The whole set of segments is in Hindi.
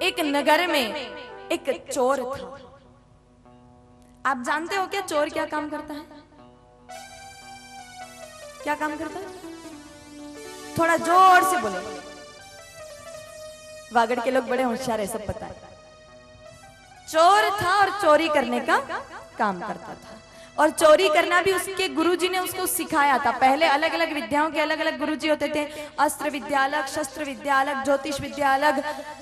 एक नगर में एक चोर था। आप जानते हो क्या चोर क्या काम करता है? क्या काम करता है? थोड़ा जोर से बोले। वागड़ के लोग बड़े होशियार है, सब पता है। चोर था और चोरी करने का काम करता था, और चोरी करना भी उसके गुरुजी ने उसको सिखाया था। पहले अलग अलग विद्याओं के अलग अलग गुरुजी होते थे। अस्त्र विद्या अलग, शस्त्र विद्या अलग, ज्योतिष विद्या अलग,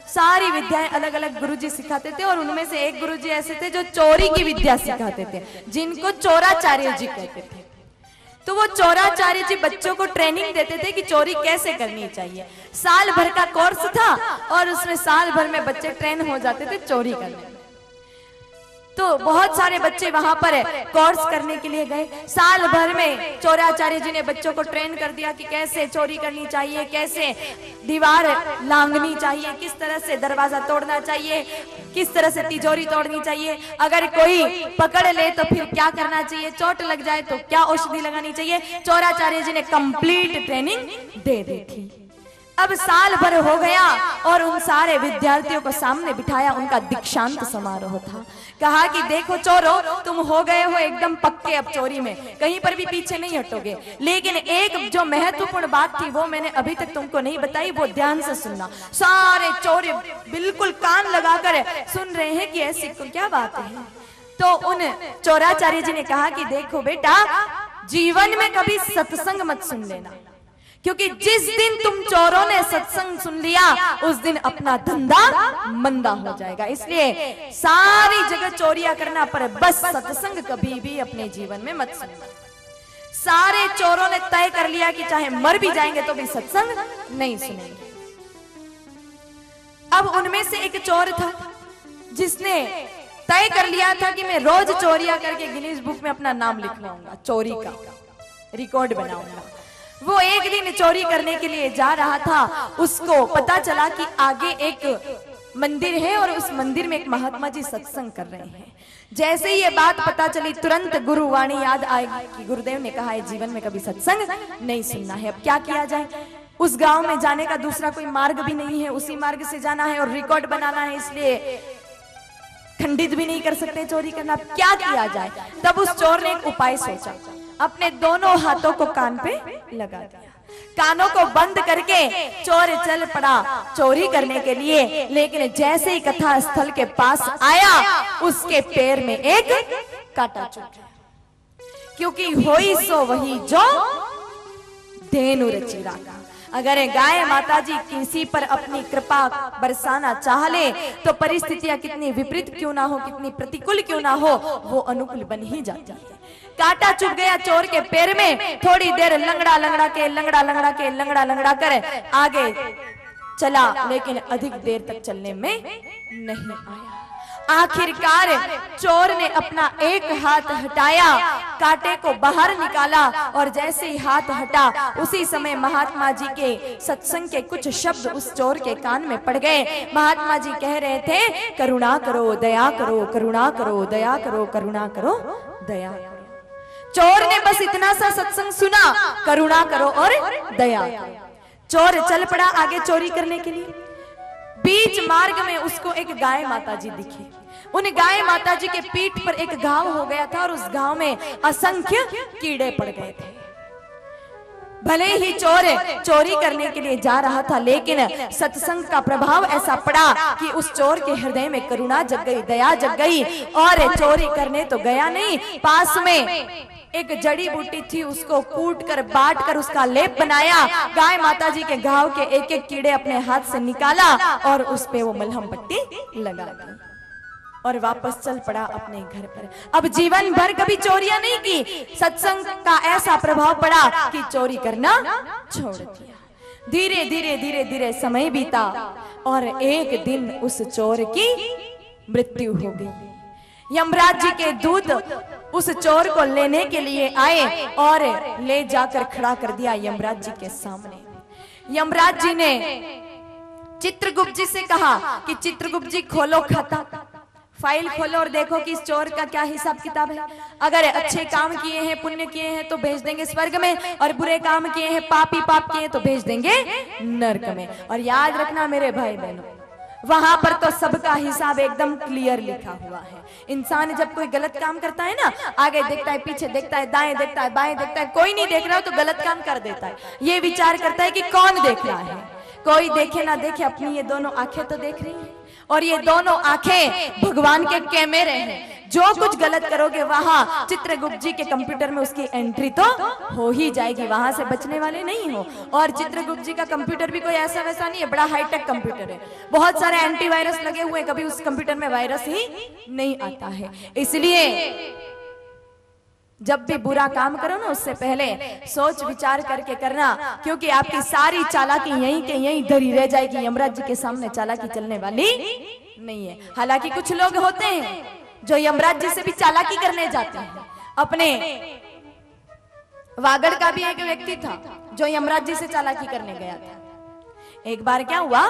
सारी विद्याएं अलग अलग गुरुजी सिखाते थे। और उनमें से एक गुरुजी ऐसे थे जो चोरी की विद्या सिखाते थे, जिनको चोराचार्य जी कहते थे। तो वो चोराचार्य जी बच्चों को ट्रेनिंग देते थे कि चोरी कैसे करनी चाहिए। साल भर का कोर्स था और उसमें साल भर में बच्चे ट्रेन हो जाते थे चोरी करने में। तो बहुत सारे बच्चे वहां पर कोर्स करने के लिए गए। साल भर में चोराचार्य जी ने बच्चों को ट्रेन कर दिया कि कैसे चोरी करनी चाहिए, कैसे दीवार लांघनी चाहिए, किस तरह से दरवाजा तोड़ना चाहिए, किस तरह से तिजोरी तोड़नी चाहिए, अगर कोई पकड़ ले तो फिर क्या करना चाहिए, चोट लग जाए तो क्या औषधि लगानी चाहिए। चोराचार्य जी ने कंप्लीट ट्रेनिंग दे दी थी। अब साल भर हो गया और उन सारे विद्यार्थियों को सामने बिठाया। उनका दीक्षांत समारोह था। कहा कि देखो चोरों, तुम हो गए हो एकदम पक्के अब चोरी में, कहीं पर भी पीछे नहीं हटोगे। लेकिन एक जो महत्वपूर्ण बात थी वो मैंने अभी तक तुमको नहीं बताई, वो ध्यान से सुनना। सारे चोर बिल्कुल कान लगाकर सुन रहे हैं कि ऐसी क्या बात है। तो उन चोराचार्य जी ने कहा कि देखो बेटा, जीवन में कभी सत्संग मत सुन लेना, क्योंकि जिस दिन तुम चोरों ने सत्संग सुन लिया उस दिन अपना धंधा मंदा हो जाएगा। इसलिए सारी जगह चोरियां करना, पर बस सत्संग कभी भी अपने जीवन में मत सुनना। सारे चोरों ने तय कर लिया कि चाहे मर भी जाएंगे तो भी सत्संग नहीं सुनेंगे। अब उनमें से एक चोर था जिसने तय कर लिया था कि मैं रोज चोरियां करके गिनीज बुक में अपना नाम लिखवाऊंगा, चोरी का रिकॉर्ड बनाऊंगा। वो एक दिन चोरी करने के लिए जा रहा था। उसको पता चला कि आगे एक मंदिर है और उस मंदिर में एक महात्मा जी सत्संग कर रहे हैं। जैसे ही ये बात पता चली, तुरंत गुरुवाणी याद आएगी कि गुरुदेव ने कहा है जीवन में कभी सत्संग नहीं सुनना है। अब क्या किया जाए? उस गांव में जाने का दूसरा कोई मार्ग भी नहीं है, उसी मार्ग से जाना है और रिकॉर्ड बनाना है, इसलिए खंडित भी नहीं कर सकते चोरी करना। क्या किया जाए? तब उस चोर ने एक उपाय सोचा। अपने दोनों हाथों को कान पे लगा दिया, कानों को बंद करके चोर चल पड़ा चोरी करने के लिए। लेकिन जैसे ही कथा स्थल के पास आया, उसके पैर में एक कांटा चुभ गया, क्योंकि होई सो वही जो धेनु रची राखा। अगर गाय माता जी किसी पर अपनी कृपा बरसाना चाह ले तो परिस्थितियां कितनी विपरीत क्यों ना हो, कितनी प्रतिकूल क्यों ना हो, वो अनुकूल बन ही जाती है। कांटा चुभ गया चोर के पैर में। थोड़ी देर लंगड़ा लंगड़ा कर आगे चला, लेकिन अधिक देर तक चलने में नहीं आया। आखिरकार चोर ने अपना एक हाथ हटाया, कांटे को बाहर निकाला, और जैसे ही हाथ हटा उसी समय महात्मा जी के सत्संग के कुछ शब्द उस चोर के कान में पड़ गए। महात्मा जी कह रहे थे, करुणा करो, दया करो, करुणा करो, दया करो, करुणा करो, दया करो। चोर ने बस इतना सा सत्संग सुना, करुणा करो और दया करो। चोर चल पड़ा आगे चोरी करने के लिए। बीच मार्ग में उसको एक गाय माता जी दिखी। उन गाय माता जी के पीठ पर एक घाव हो गया था और उस घाव में असंख्य कीड़े पड़ गए थे। भले ही चोर चोरी करने के लिए जा रहा था, लेकिन सत्संग का प्रभाव ऐसा पड़ा कि उस चोर के हृदय में करुणा जग गई, दया जग गई, और चोरी करने तो गया नहीं, पास में एक जड़ी बूटी थी, उसको कूट कर बांट कर उसका लेप बनाया। गाय माता जी के घाव के एक एक कीड़े अपने हाथ से निकाला और उस पे वो मलहम पट्टी लगा दी और वापस चल पड़ा अपने घर पर। अब जीवन भर कभी चोरियां नहीं की। सत्संग का ऐसा प्रभाव पड़ा कि चोरी करना छोड़ दिया। धीरे धीरे धीरे धीरे समय बीता और एक दिन उस चोर की मृत्यु हो गई। यमराज जी के दूत उस चोर को लेने के लिए आए और ले जाकर खड़ा कर दिया यमराज जी के सामने। यमराज जी ने चित्रगुप्त जी से कहा कि चित्रगुप्त जी खोलो खाता, फाइल खोलो और देखो कि इस चोर का क्या हिसाब किताब है। अगर अच्छे काम किए हैं, पुण्य किए हैं तो भेज देंगे स्वर्ग में, और बुरे काम किए हैं, पाप किए हैं तो भेज देंगे नरक में। और याद रखना मेरे भाई बहनों, वहां पर तो सबका हिसाब एकदम क्लियर लिखा हुआ है। इंसान जब कोई गलत काम करता है ना, आगे देखता है, पीछे देखता है, दाएं देखता है, बाएं देखता है, कोई नहीं देख रहा हो तो गलत काम कर देता है। ये विचार करता है कि कौन देख रहा है, कोई देखे ना देखे, अपनी ये दोनों आंखें तो देख रही है, और ये दोनों आंखें भगवान के कैमरे हैं। जो कुछ गलत करोगे वहां चित्रगुप्त जी के कंप्यूटर में उसकी एंट्री तो हो ही जाएगी, वहां से बचने वाले नहीं हो। और चित्रगुप्त जी का कंप्यूटर भी कोई ऐसा वैसा नहीं है, बड़ा हाईटेक कंप्यूटर है, बहुत सारे एंटीवायरस लगे हुए, कभी उस कंप्यूटर में वायरस ही नहीं आता है। इसलिए जब भी बुरा काम करो ना, उससे पहले सोच विचार करके करना, क्योंकि आपकी सारी चालाकी यहीं के यहीं धरी रह जाएगी। यमराज जी के सामने चालाकी चलने वाली नहीं है। हालांकि कुछ लोग होते हैं जो यमराज जी से भी चालाकी करने जाते हैं। अपने वागड़ का भी एक व्यक्ति था जो यमराज जी से चालाकी करने गया था। एक बार क्या हुआ,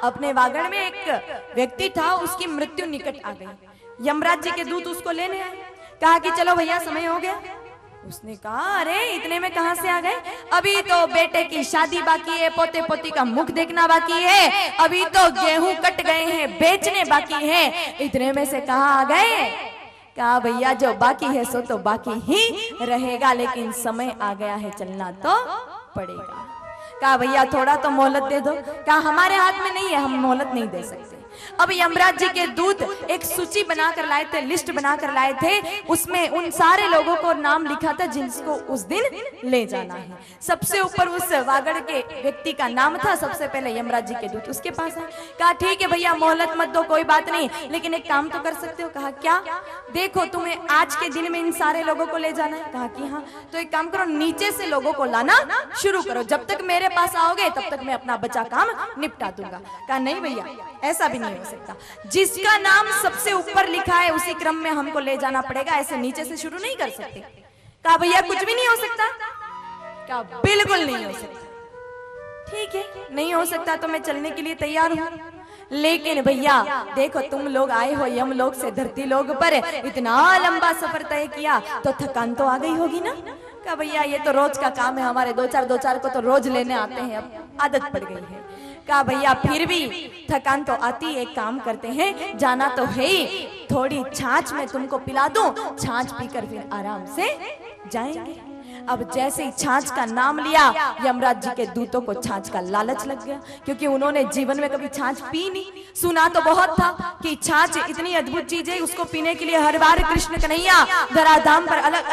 अपने वागड़ में एक व्यक्ति था, उसकी मृत्यु निकट आ गई। यमराज जी के दूत उसको लेने आए, कहा कि चलो भैया समय हो गया। उसने कहा अरे इतने में कहां से आ गए, अभी तो बेटे की शादी बाकी है, पोते पोती का मुख देखना बाकी है, अभी तो गेहूं कट गए हैं, बेचने बाकी है, इतने में से कहां आ गए। कहा भैया जो बाकी है सो तो बाकी ही रहेगा, लेकिन समय आ गया है, चलना तो पड़ेगा। कहा भैया थोड़ा तो मोहलत दे दो। कहा हमारे हाथ में नहीं है, हम मोहलत नहीं दे सकते। अब यमराज जी के दूत एक सूची बनाकर लाए थे, लिस्ट बनाकर लाए थे, उसमें उन सारे लोगों को नाम लिखा था जिनको उस दिन ले जाना है। सबसे ऊपर उस वागड़ के व्यक्ति का नाम था। सबसे पहले यमराज जी के दूत उसके पास आए, कहा ठीक है भैया मोहलत मत दो, कोई बात नहीं, लेकिन एक काम तो कर सकते हो। कहा क्या। देखो तुम्हें आज के दिन में इन सारे लोगों को ले जाना है। कहा कि हाँ, तो एक काम करो, नीचे से लोगों को लाना शुरू करो, जब तक मेरे पास आओगे तब तक मैं अपना बचा काम निपटा दूंगा। कहा नहीं भैया ऐसा भी नहीं हो सकता, जिसका नाम सबसे ऊपर लिखा है उसी क्रम में हमको ले जाना पड़ेगा, ऐसे नीचे से शुरू नहीं कर सकते। कहा भैया कुछ भी नहीं हो सकता। कहा बिल्कुल नहीं हो सकता। ठीक है नहीं हो सकता तो मैं चलने के लिए तैयार हूं, लेकिन भैया देखो तुम लोग आए हो यमलोक से धरती लोक पर, इतना लंबा सफर तय किया तो थकान तो आ गई होगी ना। कहा भैया ये तो रोज का काम है, हमारे दो चार को तो रोज लेने आते हैं, अब आदत पड़ गई है। कहा भैया फिर भी थकान तो आती, एक काम करते हैं, जाना तो है ही, थोड़ी छाछ मैं तुमको पिला दूं, छाछ पीकर फिर आराम से जाएंगे। अब जैसे ही छाछ का नाम लिया, यमराज जी के दूतों को छाछ का लालच लग गया, क्योंकि उन्होंने जीवन में कभी छाछ पी नहीं, सुना तो बहुत था कि छाछ इतनी अद्भुत चीज है, उसको पीने के लिए हर बार कृष्ण कन्हैया धराधाम पर अलग